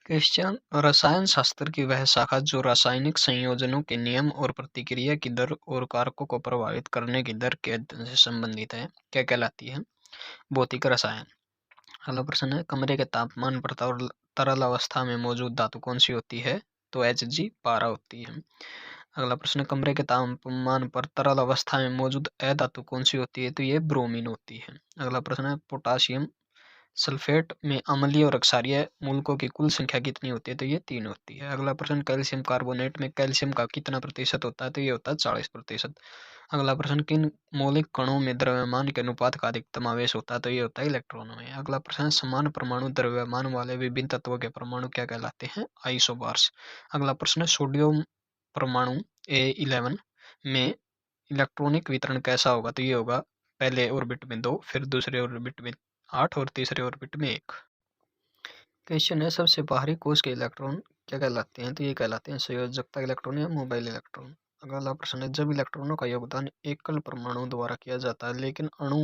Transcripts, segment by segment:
Question रसायन शास्त्र की वह शाखा जो रासायनिक संयोजनों के नियम और प्रतिक्रिया की दर और कारकों को प्रभावित करने की दर के अध्ययन से संबंधित है, क्या कहलाती है? भौतिक रसायन। अगला प्रश्न है, कमरे के तापमान पर तरल अवस्था में मौजूद धातु कौन सी होती है? तो Hg पारा होती है। अगला प्रश्न, कमरे के तापमान पर तरल अवस्था में मौजूद अधातु कौन सी होती है? तो ये ब्रोमीन होती है। अगला प्रश्न है, पोटासियम सल्फेट में अम्लीय और क्षारीय मूलकों की कुल संख्या कितनी होती है? तो ये 3 होती है। अगला प्रश्न, कैल्शियम कार्बोनेट में कैल्शियम का कितना प्रतिशत होता है? तो ये होता है 40%। अगला प्रश्न, किन मौलिक कणों में द्रव्यमान के अनुपात का अधिकतम आवेश होता है? तो ये होता है इलेक्ट्रॉनों में। अगला प्रश्न, समान परमाणु द्रव्यमान वाले विभिन्न तत्वों के परमाणु क्या कहलाते हैं? आइसोबार्स। अगला प्रश्न, सोडियम परमाणु A11 में इलेक्ट्रॉनिक वितरण कैसा होगा? तो ये होगा पहले ऑर्बिट में 2, फिर दूसरे ऑर्बिट में 8 और तीसरे ऑर्बिट में 1। क्वेश्चन है, सबसे बाहरी कोश के इलेक्ट्रॉन क्या कहलाते हैं? तो ये कहलाते हैं संयोजकता इलेक्ट्रॉन या मोबाइल इलेक्ट्रॉन। अगला प्रश्न है, जब इलेक्ट्रॉनों का योगदान एकल परमाणु द्वारा किया जाता है लेकिन अणु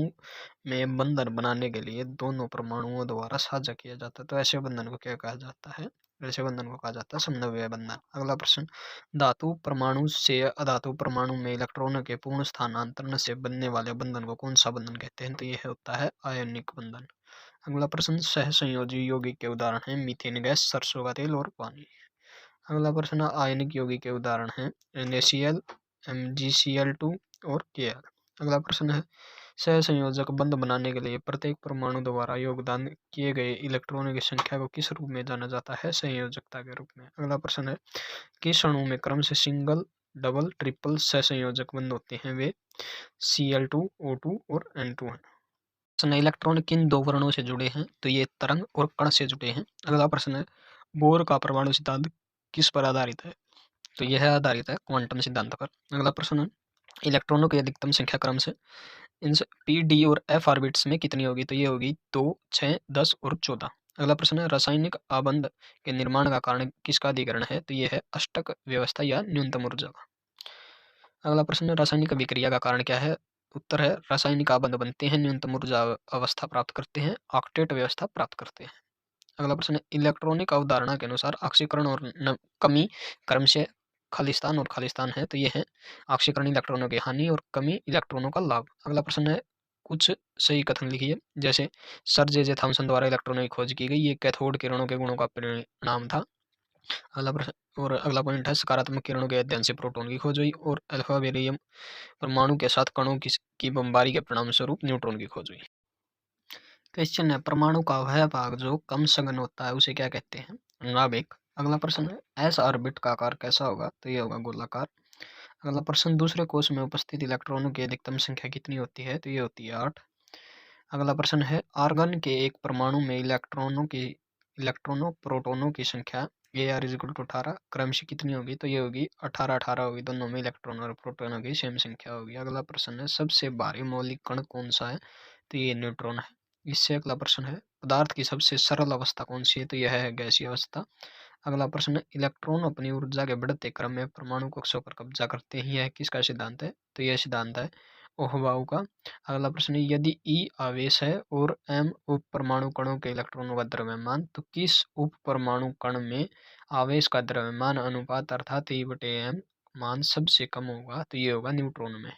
में बंधन बनाने के लिए दोनों परमाणुओं द्वारा साझा किया जाता है, तो ऐसे बंधन को क्या कहा जाता है? ऐसे बंधन को कहा जाता है समन्वय बंधन। अगला प्रश्न, धातु परमाणु से अधातु परमाणु में इलेक्ट्रॉनों के पूर्ण स्थानांतरण से बनने वाले बंधन को कौन सा बंधन कहते हैं? तो यह होता है आयनिक बंधन। अगला प्रश्न, सहसंयोजी यौगिक के उदाहरण हैं मीथेन गैस, सरसों का तेल और पानी। अगला प्रश्न, आयनिक यौगिक के उदाहरण हैं NaCl, MgCl2 और Kl। अगला प्रश्न है, सहसंयोजक बंध बनाने के लिए प्रत्येक परमाणु द्वारा योगदान किए गए इलेक्ट्रॉनों की संख्या को किस रूप में जाना जाता है? संयोजकता के रूप में। अगला प्रश्न है, किस अणु में क्रम से सिंगल, डबल, ट्रिपल सहसंयोजक बंध होते हैं? वे Cl2, O2 और N2 हैं। प्रश्न, इलेक्ट्रॉन किन दो वर्णों से जुड़े हैं? तो ये तरंग और कण से जुड़े हैं। अगला प्रश्न है, बोर का परमाणु सिद्धांत किस पर आधारित है? तो यह आधारित है क्वांटम सिद्धांत पर। अगला प्रश्न है, इलेक्ट्रॉनों की अधिकतम संख्या क्रम से इन p, d और f ऑर्बिट्स में कितनी होगी? तो ये होगी 2, 6, 10 और 14। अगला प्रश्न है, रासायनिक आबंध के निर्माण का कारण किसका अधिकरण है? तो यह है अष्टक व्यवस्था या न्यूनतम ऊर्जा का। अगला प्रश्न है, रासायनिक अभिक्रिया का कारण क्या है? उत्तर है, रासायनिक आबंध बनते हैं, न्यूनतम ऊर्जा अवस्था प्राप्त करते हैं, ऑक्टेट व्यवस्था प्राप्त करते हैं। अगला प्रश्न है, इलेक्ट्रॉनिक अवधारणा के अनुसार ऑक्सीकरण और कमी क्रम से खालिस्तान और खालिस्तान है, तो ये है ऑक्सीकरण इलेक्ट्रॉनों की हानि और कमी इलेक्ट्रॉनों का लाभ। अगला प्रश्न है, कुछ सही कथन लिखिए। जैसे सर जे थॉमसन द्वारा इलेक्ट्रॉनों की खोज की गई, ये कैथोड किरणों के गुणों का परिणाम था। अगला प्रश्न और अगला पॉइंट है, सकारात्मक किरणों के अध्ययन से प्रोटॉन की खोज हुई और अल्फा बेरियम परमाणु के साथ कणों की बमबारी के परिणाम स्वरूप न्यूट्रॉन की खोज हुई। क्वेश्चन है, परमाणु का वह भाग जो कम सघन होता है उसे क्या कहते हैं? नाभिक। अगला प्रश्न है, एस ऑर्बिट का आकार कैसा होगा? तो यह होगा गोलाकार। अगला प्रश्न, दूसरे कोश में उपस्थित इलेक्ट्रॉनों की अधिकतम संख्या कितनी होती है? तो ये होती है 8। अगला प्रश्न है, आर्गन के एक परमाणु में इलेक्ट्रॉनों प्रोटॉनों की संख्या Ar=18 क्रम से कितनी होगी? तो ये होगी 18-18 होगी, दोनों में इलेक्ट्रॉन और प्रोटॉनों की सेम संख्या होगी। अगला प्रश्न है, सबसे भारी मौलिक कण कौन सा है? तो ये न्यूट्रॉन है। इससे अगला प्रश्न है, पदार्थ की सबसे सरल अवस्था कौन सी है? तो यह है गैसीय अवस्था। अगला प्रश्न है, इलेक्ट्रॉन अपनी ऊर्जा के बढ़ते क्रम में परमाणु कक्षों पर कब्जा करते हैं, यह किसका सिद्धांत है? तो यह सिद्धांत है ओहम का। अगला प्रश्न है, यदि E आवेश है और M उप परमाणु कणों के इलेक्ट्रॉनों का द्रव्यमान, तो किस उप परमाणु कण में आवेश का द्रव्यमान अनुपात अर्थात E/M मान सबसे कम होगा? तो ये होगा न्यूट्रॉन में।